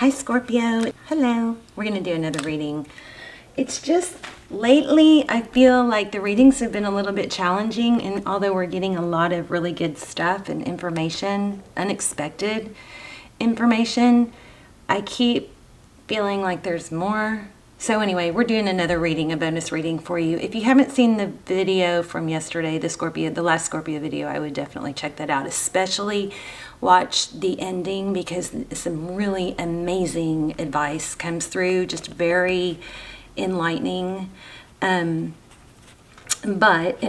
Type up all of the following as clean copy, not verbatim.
Hi Scorpio. Hello. We're going to do another reading. It's just lately I feel like the readings have been a little bit challenging, and although we're getting a lot of really good stuff and information, unexpected information, I keep feeling like there's more. So anyway, we're doing another reading, a bonus reading for you. If you haven't seen the video from yesterday, the last Scorpio video, I would definitely check that out. Especially watch the ending because some really amazing advice comes through, just very enlightening. And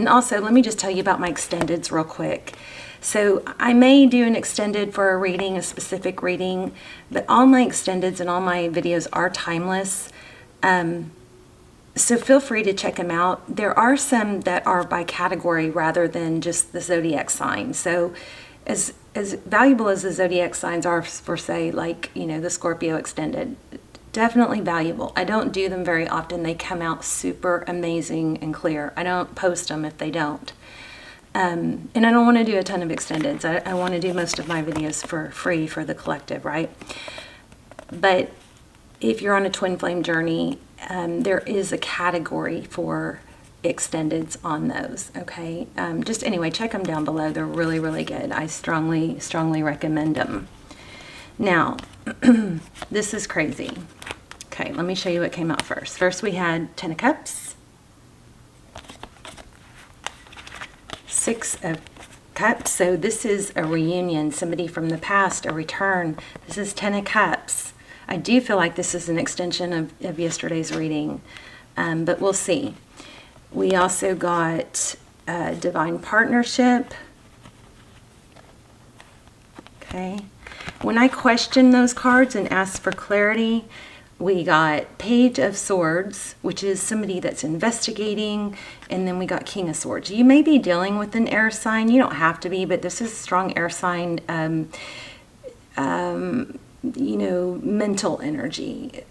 also let me just tell you about my extendeds real quick. So I may do an extended for a reading, a specific reading, but all my extendeds and all my videos are timeless. So feel free to check them out. There are some that are by category rather than just the zodiac sign. So as valuable as the zodiac signs are for, say, like, you know, the Scorpio extended, definitely valuable. I don't do them very often. They come out super amazing and clear. I don't post them if they don't. And I don't want to do a ton of extendeds. I want to do most of my videos for free for the collective, right? But if you're on a twin flame journey, there is a category for extendeds on those, okay? Just anyway, check them down below. They're really, really good. I strongly, strongly recommend them. Now, this is crazy. Okay, let me show you what came out first. First we had Ten of Cups, Six of Cups. So this is a reunion, somebody from the past, a return. This is Ten of Cups. I do feel like this is an extension of yesterday's reading, but we'll see. We also got Divine Partnership. Okay. When I questioned those cards and asked for clarity, we got Page of Swords, which is somebody that's investigating, and then we got King of Swords. You may be dealing with an air sign. You don't have to be, but this is a strong air sign. You know, mental energy,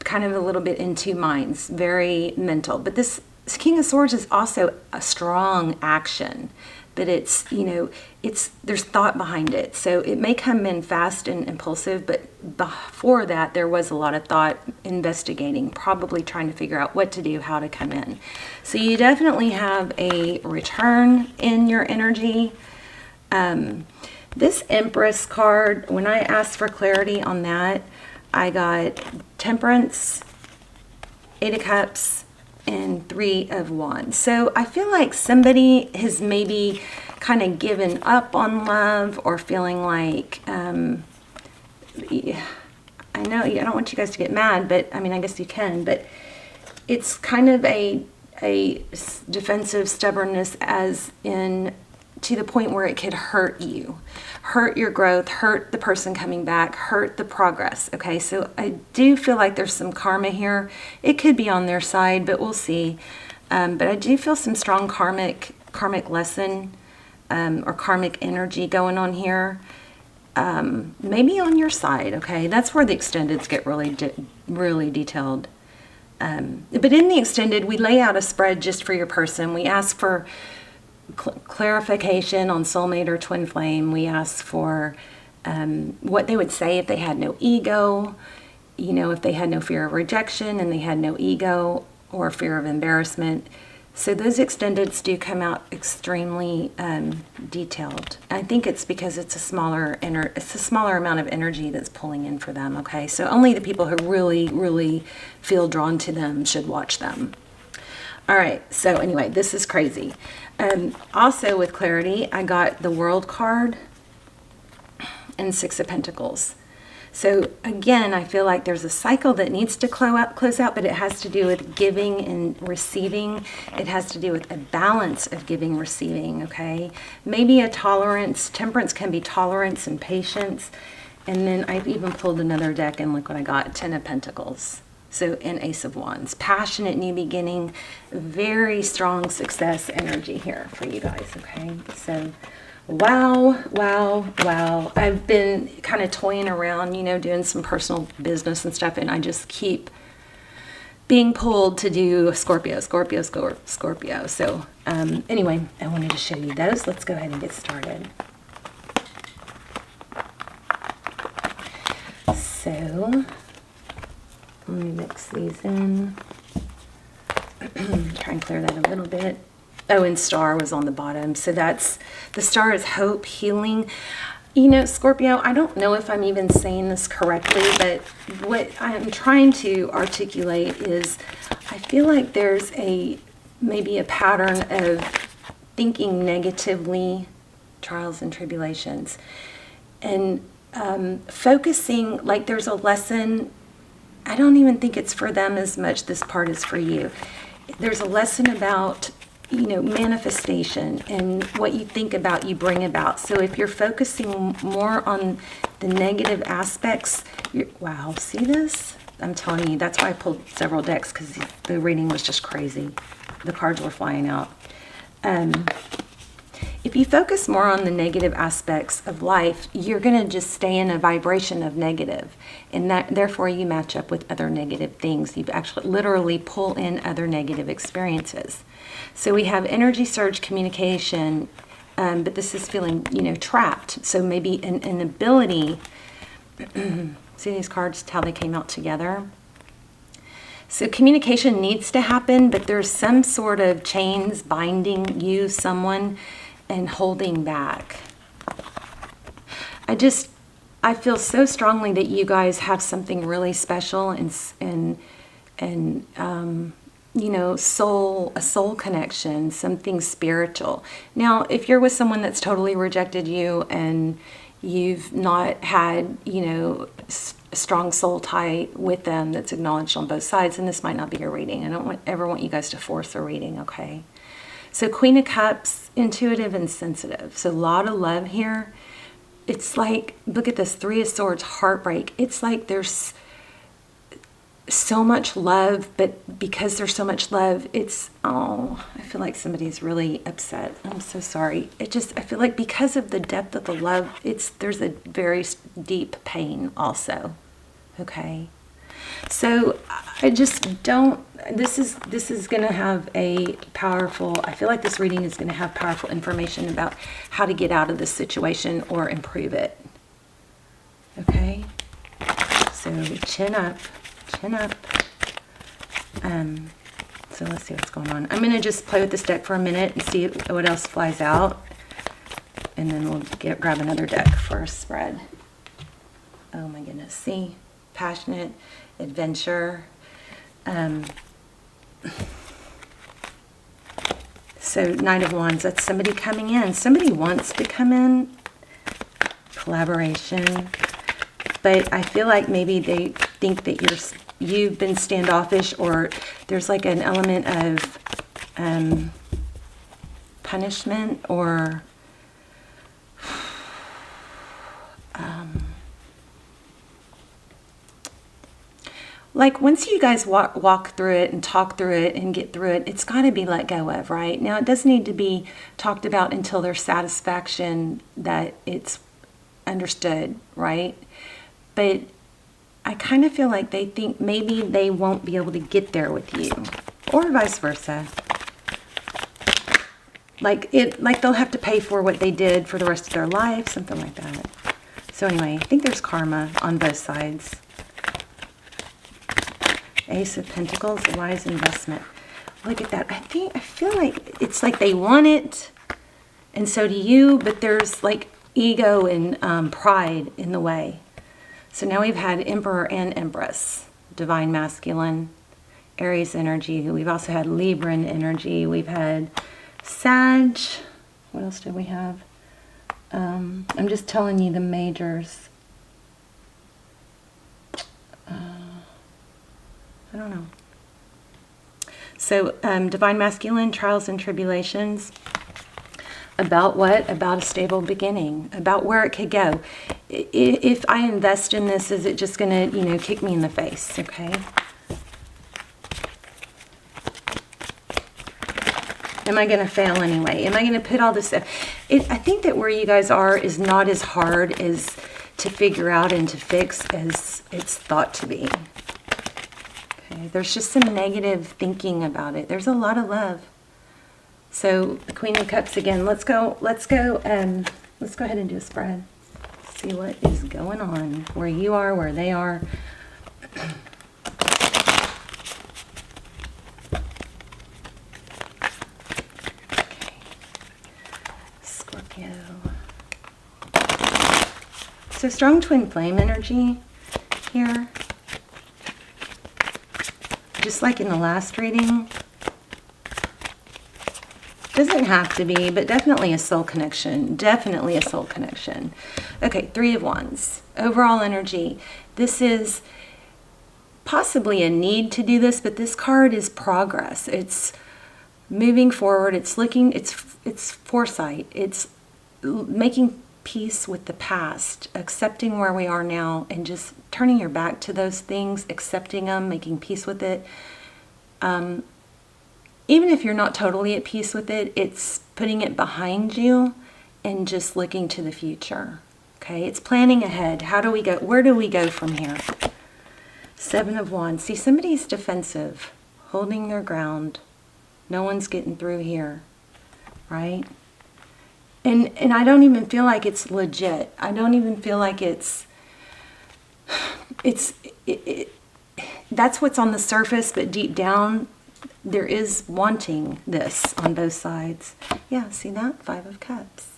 kind of a little bit in two minds, very mental. But this King of Swords is also a strong action, but it's, you know, there's thought behind it. So it may come in fast and impulsive, but before that there was a lot of thought, investigating, probably trying to figure out what to do, how to come in. So you definitely have a return in your energy. This Empress card, when I asked for clarity on that, I got Temperance, Eight of Cups, and Three of Wands. So I feel like somebody has maybe kind of given up on love, or feeling like, I know I don't want you guys to get mad, but I mean, I guess you can, but it's kind of a defensive stubbornness, as in to the point where it could hurt you, hurt your growth, hurt the person coming back, hurt the progress. Okay, so I do feel like there's some karma here. It could be on their side, but we'll see. But I do feel some strong karmic lesson or karmic energy going on here. Maybe on your side. Okay, that's where the extendeds get really detailed. But in the extended, we lay out a spread just for your person. We ask for clarification on soulmate or twin flame. We ask for what they would say if they had no ego, you know, if they had no fear of rejection and they had no ego or fear of embarrassment. So those extendeds do come out extremely detailed. I think it's because it's a smaller amount of energy that's pulling in for them. Okay, so only the people who really feel drawn to them should watch them. All right, so anyway, this is crazy. Also with clarity, I got the World card and Six of Pentacles. So again, I feel like there's a cycle that needs to close out, but it has to do with giving and receiving. It has to do with a balance of giving, receiving, okay? Maybe a tolerance. Temperance can be tolerance and patience. And then I've even pulled another deck, and look what I got, Ten of Pentacles. So, an Ace of Wands. Passionate new beginning, very strong success energy here for you guys, okay? So, wow. I've been kind of toying around, you know, doing some personal business and stuff, and I just keep being pulled to do Scorpio. So, anyway, I wanted to show you those. Let's go ahead and get started. So let me mix these in. Try and clear that a little bit. Oh, and star was on the bottom. So that's, the star is hope, healing. You know, Scorpio, I don't know if I'm even saying this correctly, but what I'm trying to articulate is I feel like there's maybe a pattern of thinking negatively, trials and tribulations, and focusing, like there's a lesson. I don't even think it's for them as much. This part is for you. There's a lesson about, you know, manifestation, and what you think about, you bring about. So if you're focusing more on the negative aspects, wow, see this? I'm telling you, that's why I pulled several decks, because the reading was just crazy. The cards were flying out. If you focus more on the negative aspects of life, you're going to just stay in a vibration of negative, and that therefore you match up with other negative things. You actually literally pull in other negative experiences. So we have energy surge, communication, but this is feeling, you know, trapped. So maybe an ability. See these cards, how they came out together? So communication needs to happen, but there's some sort of chains binding you, someone, and holding back. I feel so strongly that you guys have something really special, and you know, a soul connection, something spiritual. Now, if you're with someone that's totally rejected you and you've not had, you know, a strong soul tie with them that's acknowledged on both sides, and this might not be your reading. I don't ever want you guys to force a reading, okay? So Queen of Cups, intuitive and sensitive. So a lot of love here. It's like, look at this, Three of Swords, heartbreak. It's like there's so much love, but because there's so much love, it's, oh, I feel like somebody's really upset. I'm so sorry. I feel like because of the depth of the love, there's a very deep pain also. Okay. So I just don't, this is going to have a powerful, I feel like this reading is going to have powerful information about how to get out of this situation or improve it. Okay. So chin up. So let's see what's going on. I'm going to just play with this deck for a minute and see what else flies out, and then we'll grab another deck for a spread. Oh my goodness. See, passionate, adventure. So Knight of Wands, that's somebody coming in. Somebody wants to come in. Collaboration. But I feel like maybe they think that you've been standoffish, or there's like an element of punishment, or like once you guys walk through it and talk through it and get through it, it's got to be let go of, right? Now, it doesn't need to be talked about until there's satisfaction that it's understood, right? But I kind of feel like they think maybe they won't be able to get there with you, or vice versa. Like they'll have to pay for what they did for the rest of their life, something like that. So anyway, I think there's karma on both sides. Ace of Pentacles, wise investment. Look at that. I feel like it's like they want it, and so do you, but there's like ego and pride in the way. So now we've had Emperor and Empress, divine masculine, Aries energy. We've also had Libran energy. We've had Sag. What else did we have? I'm just telling you the majors. I don't know. So divine masculine, trials and tribulations. About what? About a stable beginning. About where it could go. If I invest in this, is it just going to, you know, kick me in the face? Okay. Am I going to fail anyway? Am I going to put all this stuff? I think that where you guys are is not as hard as to figure out and to fix as it's thought to be. Okay. There's just some negative thinking about it. There's a lot of love. So the Queen of Cups again. Let's go ahead and do a spread. See what is going on, where you are, where they are. Okay. Scorpio. So strong twin flame energy here. Just like in the last reading. Doesn't have to be, but definitely a soul connection. Definitely a soul connection. Okay, Three of Wands. Overall energy. This is possibly a need to do this, but this card is progress. It's moving forward. It's looking, it's foresight. It's making peace with the past, accepting where we are now, and just turning your back to those things, accepting them, making peace with it. Even if you're not totally at peace with it, it's putting it behind you and just looking to the future. Okay, it's planning ahead. How do we go? Where do we go from here? Seven of Wands. See, somebody's defensive, holding their ground. No one's getting through here, right? And I don't even feel like it's legit. I don't even feel like that's what's on the surface, but deep down, there is wanting this on both sides. Yeah, see that? Five of Cups.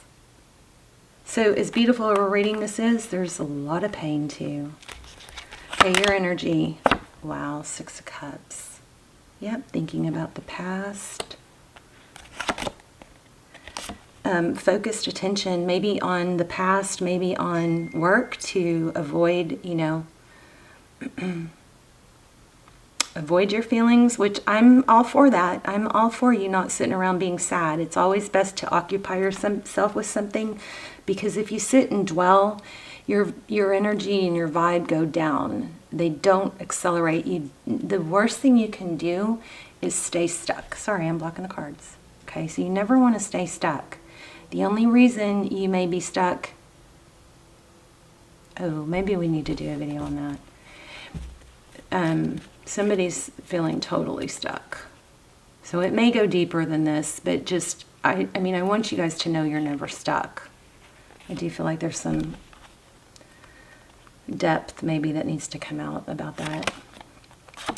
So as beautiful a reading this is, there's a lot of pain too. Okay, your energy. Wow, Six of Cups. Yep, thinking about the past. Focused attention maybe on the past, maybe on work to avoid, avoid your feelings, which I'm all for that. I'm all for you not sitting around being sad. It's always best to occupy yourself with something, because if you sit and dwell, your energy and your vibe go down. They don't accelerate. The worst thing you can do is stay stuck. Sorry, I'm blocking the cards. Okay, so you never want to stay stuck. The only reason you may be stuck, oh, maybe we need to do a video on that. Somebody's feeling totally stuck. So it may go deeper than this, but just, I want you guys to know you're never stuck. I do feel like there's some depth maybe that needs to come out about that.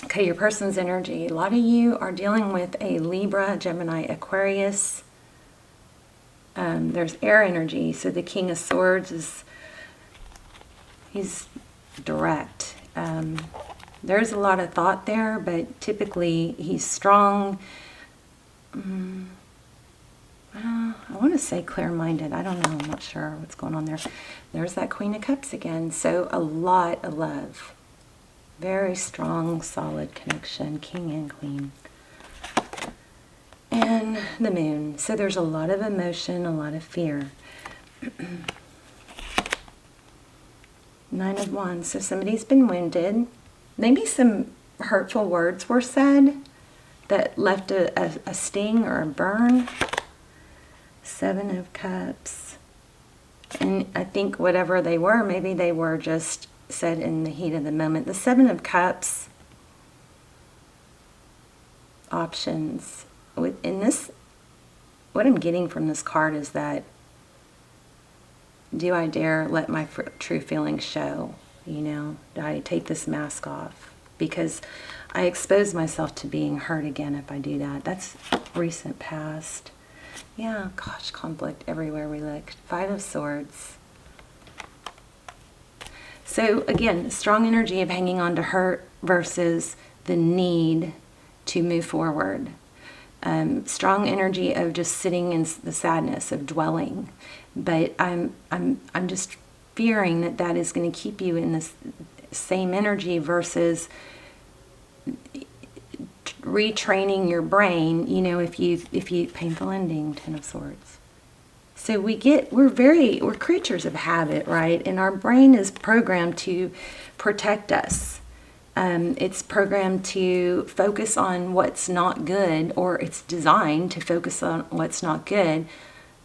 Okay, your person's energy. A lot of you are dealing with a Libra, Gemini, Aquarius. There's air energy. So the King of Swords he's direct. There's a lot of thought there, but typically he's strong. I want to say clear-minded. I don't know. I'm not sure what's going on there. There's that Queen of Cups again. So a lot of love. Very strong, solid connection. King and Queen. And the Moon. So there's a lot of emotion, a lot of fear. Nine of Wands. So somebody's been wounded. Maybe some hurtful words were said that left a sting or a burn. Seven of Cups. And I think whatever they were, maybe they were just said in the heat of the moment. The Seven of Cups. Options. In this, what I'm getting from this card is that, do I dare let my true feelings show? Do I take this mask off? Because I expose myself to being hurt again if I do that. That's recent past. Yeah, gosh, conflict everywhere we look. Five of Swords. So again, strong energy of hanging on to hurt versus the need to move forward. Strong energy of just sitting in the sadness of dwelling, but I'm just fearing that is going to keep you in this same energy versus retraining your brain. If you painful ending, Ten of Swords. So we're creatures of habit, right? And our brain is programmed to protect us. It's programmed to focus on what's not good, or it's designed to focus on what's not good,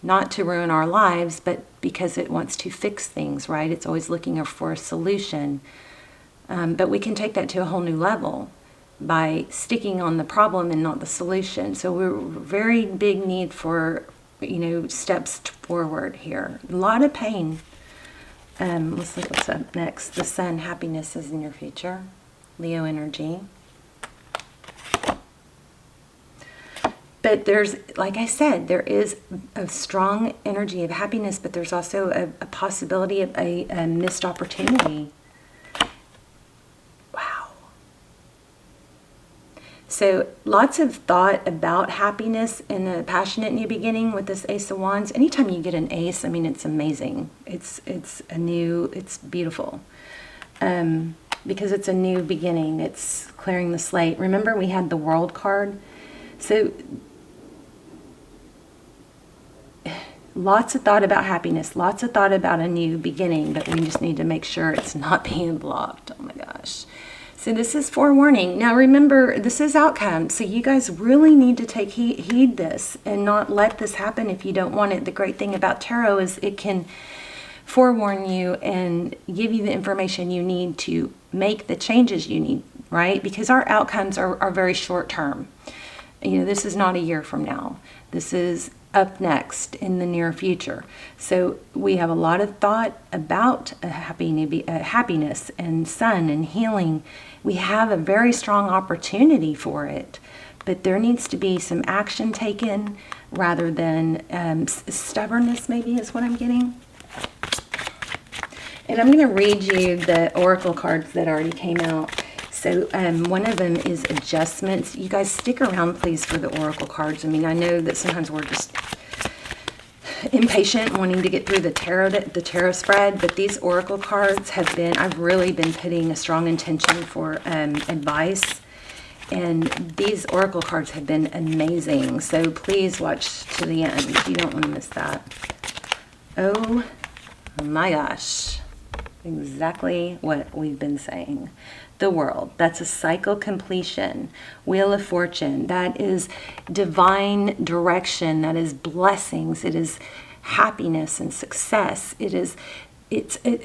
not to ruin our lives, but because it wants to fix things, right? It's always looking for a solution. But we can take that to a whole new level by sticking on the problem and not the solution. So we're very big need for, steps forward here. A lot of pain. Let's look what's up next. The Sun, happiness is in your future. Leo energy. But there's, like I said, there is a strong energy of happiness, but there's also a possibility of a missed opportunity. Wow. So lots of thought about happiness in a passionate new beginning with this Ace of Wands. Anytime you get an ace, I mean, it's amazing. It's beautiful. Because it's a new beginning. It's clearing the slate. Remember, we had the World card. So lots of thought about happiness, lots of thought about a new beginning, but we just need to make sure it's not being blocked. Oh my gosh. So this is forewarning. Now remember, this is outcome. So you guys really need to take heed this and not let this happen if you don't want it. The great thing about tarot is it can forewarn you and give you the information you need to make the changes you need, right? Because our outcomes are very short term. You know, this is not a year from now. This is up next in the near future. So we have a lot of thought about happiness and sun and healing. We have a very strong opportunity for it, but there needs to be some action taken rather than stubbornness, maybe is what I'm getting. And I'm going to read you the oracle cards that already came out. So one of them is adjustments. You guys stick around, please, for the oracle cards. I mean, I know that sometimes we're just impatient wanting to get through the tarot spread, but these oracle cards have been, I've really been putting a strong intention for advice, and these oracle cards have been amazing. So please watch to the end. You don't want to miss that. Oh my gosh. Exactly what we've been saying. The World, that's a cycle completion. Wheel of Fortune, that is divine direction, that is blessings, it is happiness and success.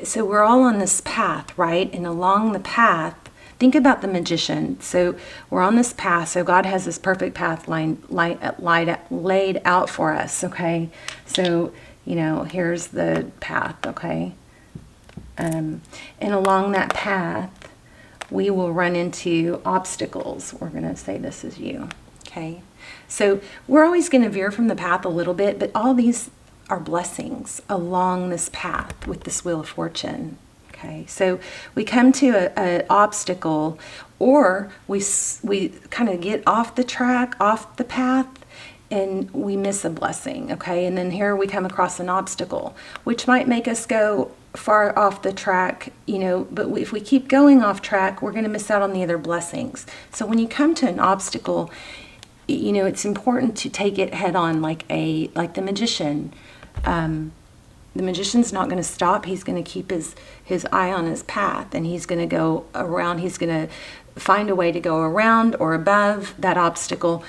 So we're all on this path, right? And along the path, think about the Magician. So we're on this path, so God has this perfect path laid out for us, okay? So, you know, here's the path, okay? And along that path, we will run into obstacles. We're going to say this is you, okay? So we're always going to veer from the path a little bit, but all these are blessings along this path with this Wheel of Fortune, okay? So we come to an obstacle, or we kind of get off the track, off the path, and we miss a blessing, okay? And then here we come across an obstacle, which might make us go far off the track, you know, but if we keep going off track, we're going to miss out on the other blessings. So when you come to an obstacle, you know, it's important to take it head on, like the Magician. The Magician's not going to stop. He's going to keep his eye on his path, and he's going to go around. He's going to find a way to go around or above that obstacle,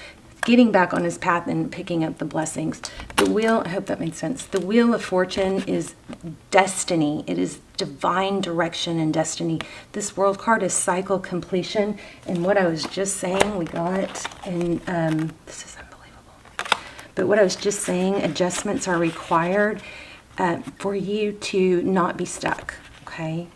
getting back on his path and picking up the blessings. The wheel, I hope that made sense. The Wheel of Fortune is destiny. It is divine direction and destiny. This World card is cycle completion. And what I was just saying, we got, and this is unbelievable. But what I was just saying, adjustments are required for you to not be stuck, okay?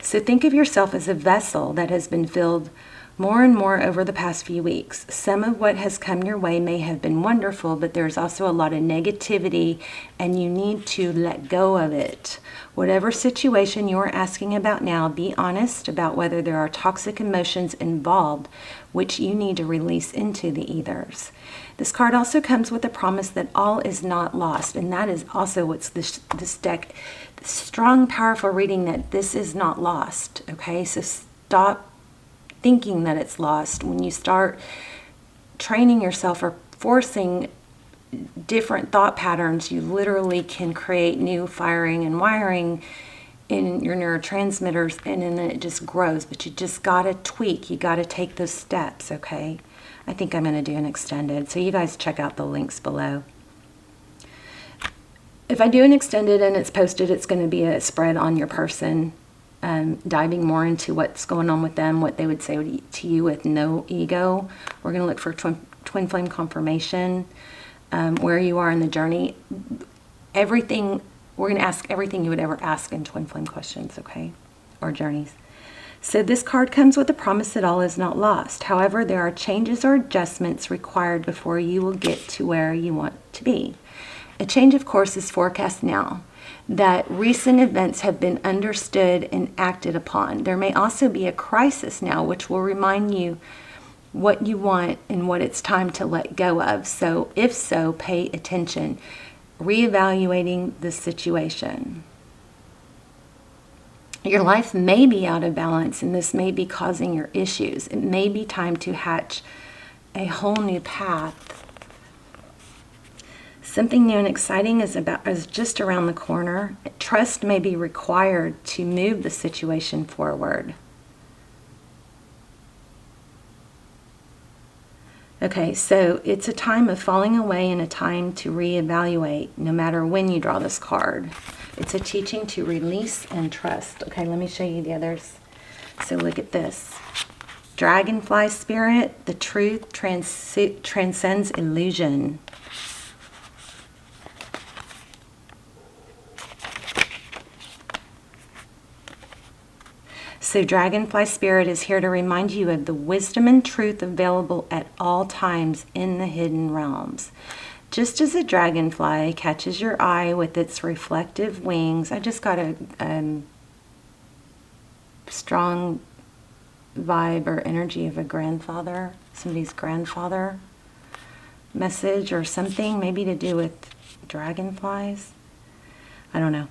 So think of yourself as a vessel that has been filled more and more over the past few weeks. Some of what has come your way may have been wonderful, but there's also a lot of negativity, and you need to let go of it. Whatever situation you're asking about now, be honest about whether there are toxic emotions involved, which you need to release into the ethers. This card also comes with a promise that all is not lost, and that is also what's this deck, strong, powerful reading that this is not lost, okay? So stop thinking that it's lost. When you start training yourself or forcing different thought patterns, you literally can create new firing and wiring in your neurotransmitters, and then it just grows. But you just got to tweak. You got to take those steps, okay? I think I'm going to do an extended. So you guys check out the links below. If I do an extended and it's posted, it's going to be a spread on your person, diving more into what's going on with them, what they would say to you with no ego. We're going to look for twin flame confirmation, where you are in the journey. Everything We're going to ask everything you would ever ask in twin flame questions, okay? Or journeys. So this card comes with a promise that all is not lost. However, there are changes or adjustments required before you will get to where you want to be. A change of course is forecast now, that recent events have been understood and acted upon. There may also be a crisis now, which will remind you what you want and what it's time to let go of. So if so, pay attention. Reevaluating the situation. Your life may be out of balance, and this may be causing your issues. It may be time to hatch a whole new path. Something new and exciting is just around the corner. Trust may be required to move the situation forward. Okay, so it's a time of falling away and a time to reevaluate, no matter when you draw this card. It's a teaching to release and trust. Okay, let me show you the others. So look at this. Dragonfly spirit, the truth transcends illusion. So Dragonfly Spirit is here to remind you of the wisdom and truth available at all times in the hidden realms. Just as a dragonfly catches your eye with its reflective wings, I just got a strong vibe or energy of a grandfather, somebody's grandfather message or something, maybe to do with dragonflies. I don't know.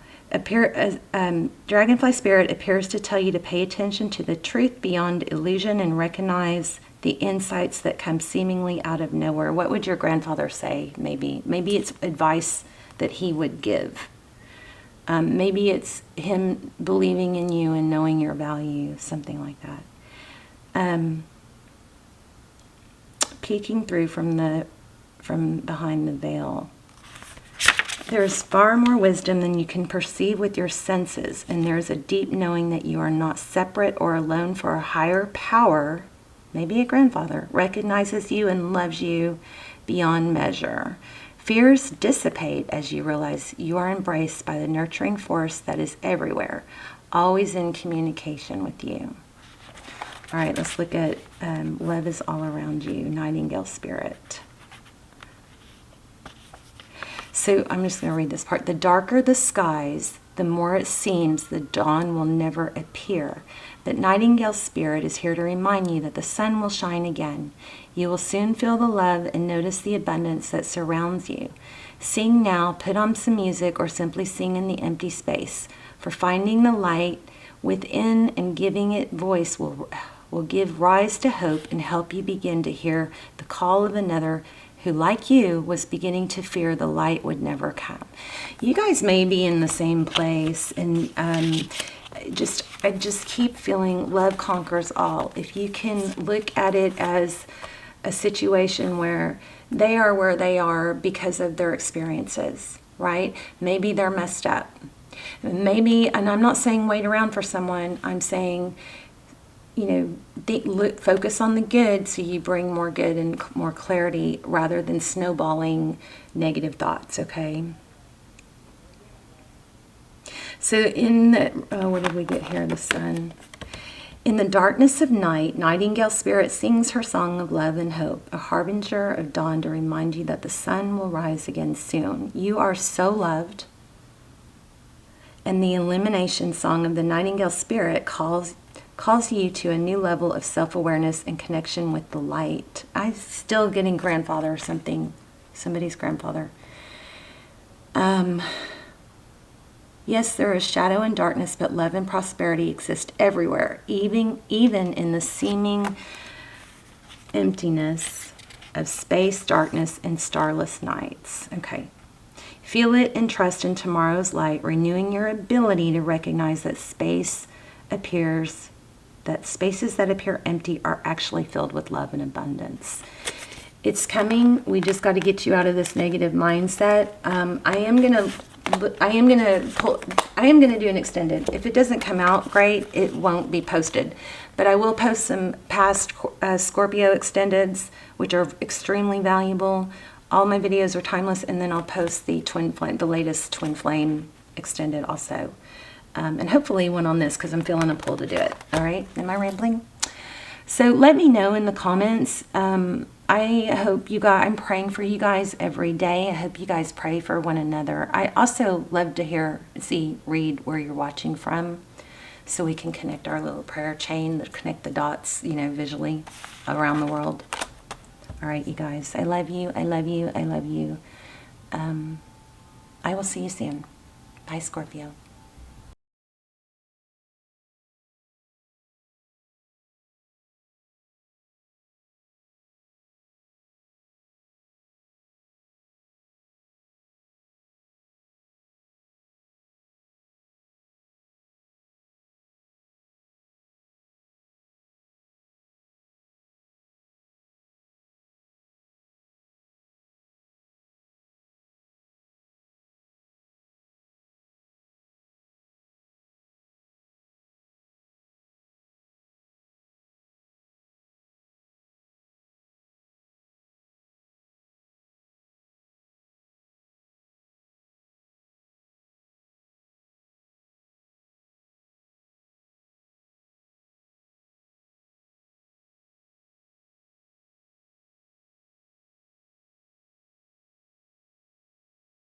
Dragonfly Spirit appears to tell you to pay attention to the truth beyond illusion and recognize the insights that come seemingly out of nowhere. What would your grandfather say? Maybe it's advice that he would give. Maybe it's him believing in you and knowing your value, something like that. Peeking through from behind the veil. There is far more wisdom than you can perceive with your senses, and there is a deep knowing that you are not separate or alone, for a higher power, maybe a grandfather, recognizes you and loves you beyond measure. Fears dissipate as you realize you are embraced by the nurturing force that is everywhere, always in communication with you. All right, let's look at love is all around you, Nightingale Spirit. So I'm just going to read this part. The darker the skies, the more it seems the dawn will never appear. But Nightingale Spirit is here to remind you that the sun will shine again. You will soon feel the love and notice the abundance that surrounds you. Sing now, put on some music, or simply sing in the empty space. For finding the light within and giving it voice will give rise to hope and help you begin to hear the call of another who, like you, was beginning to fear the light would never come. You guys may be in the same place, and I just keep feeling love conquers all. If you can look at it as a situation where they are because of their experiences, right? Maybe they're messed up. Maybe, and I'm not saying wait around for someone, I'm saying, focus on the good so you bring more good and more clarity rather than snowballing negative thoughts, okay? So what did we get here? The sun. In the darkness of night, Nightingale Spirit sings her song of love and hope, a harbinger of dawn to remind you that the sun will rise again soon. You are so loved. And the illumination song of the Nightingale Spirit calls you to a new level of self-awareness and connection with the light. I'm still getting grandfather or something, somebody's grandfather. Yes, there is shadow and darkness, but love and prosperity exist everywhere, even in the seeming emptiness of space, darkness, and starless nights. Okay. Feel it and trust in tomorrow's light, renewing your ability to recognize that spaces that appear empty are actually filled with love and abundance. It's coming. We just got to get you out of this negative mindset. I am gonna do an extended. If it doesn't come out great, it won't be posted. But I will post some past Scorpio extendeds, which are extremely valuable. All my videos are timeless, and then I'll post the latest twin flame extended also. And hopefully one on this because I'm feeling a pull to do it. All right, am I rambling? So let me know in the comments. I hope you guys, I'm praying for you guys every day. I hope you guys pray for one another. I also love to read where you're watching from so we can connect our little prayer chain, connect the dots, visually around the world. All right, you guys, I love you. I love you. I love you. I will see you soon. Bye, Scorpio.